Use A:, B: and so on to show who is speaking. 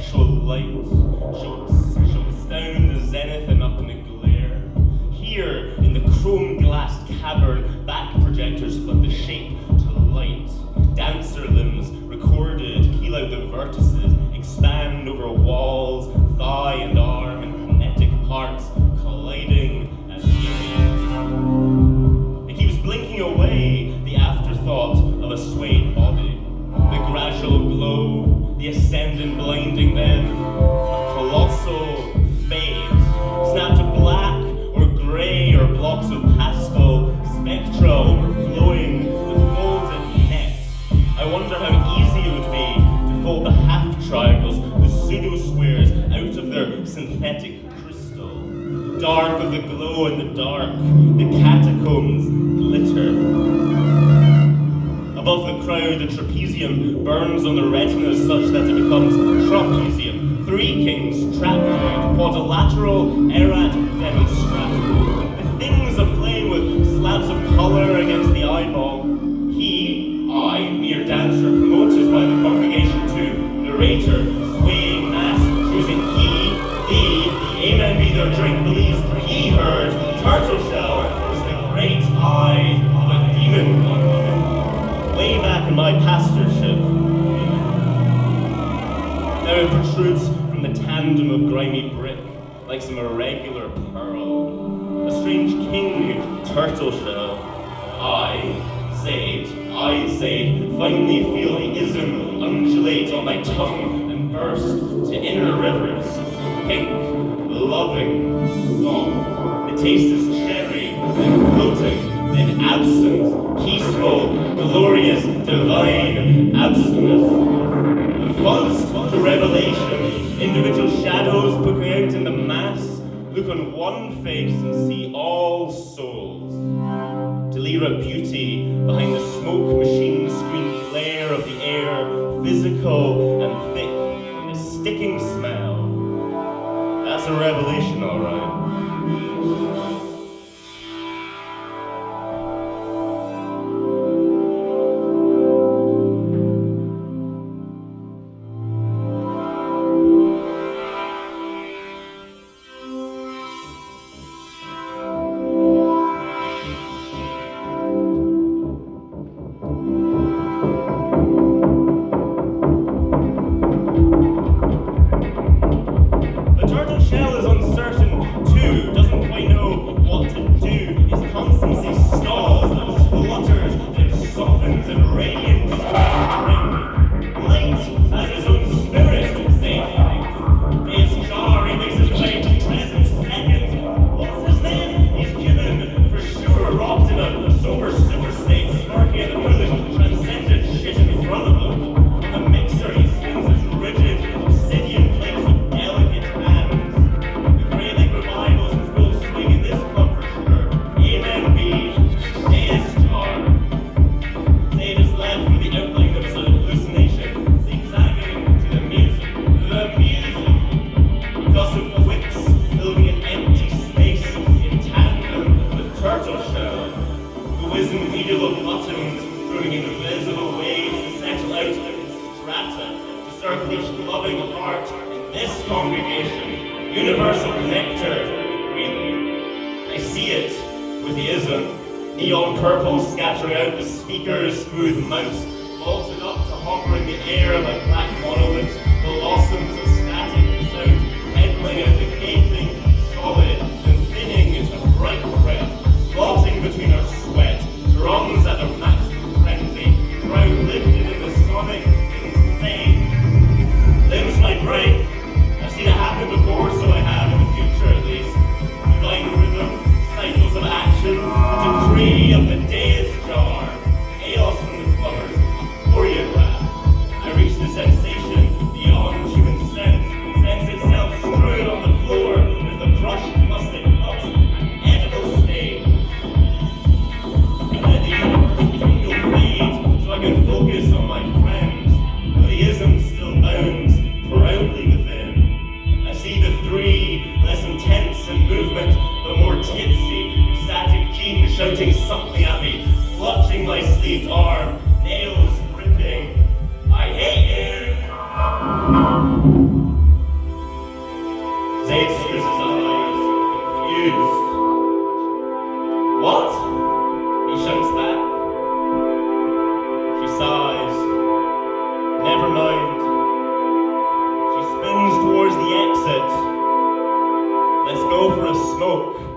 A: perpetual light shoots down in the zenith and up in the glare. Here, in the chrome-glassed cavern, back-projectors flood the shape to light. Dancer limbs, recorded, keel out the vertices, expand over walls, thigh and arm, and kinetic parts colliding at the image. It keeps blinking away the afterthought of a swayed body. The gradual glow, the ascendant blinding then, a colossal fade, snapped to black or grey or blocks of pastel, spectra overflowing with folded nets. I wonder how easy it would be to fold the half-triangles, the pseudo-squares, out of their synthetic crystal. The dark of the glow in the dark, the catacombs glitter. Above the crowd, the trapezium burns on the retinas such that it becomes trapezium. Three kings, trapdoid, quadrilateral, erat, demonstrator. The things aflame with slabs of colour against the eyeball. He, I, mere dancer, promoted by the congregation to narrator, swaying mass, choosing he, thee, the amen be their drink, believes he heard. Turtleshell was the great eye of a demon one. Way back in my pastorship. Now it protrudes from the tandem of grimy brick, like some irregular pearl. A strange king, Turtleshell. I say, finally feel the ism undulate on my tongue and burst to inner rivers. Pink, loving, soft. The taste is cherry, then floating, then absent, peaceful, glorious, divine abstinence. And fuzz to revelation, individual shadows poking out in the mass, look on one face and see all souls. Delira beauty behind the smoke machine screen glare of the air, physical and thick, and a sticking smell. That's a revelation, all right.
B: Nails ripping. I hate you!
A: go for a smoke.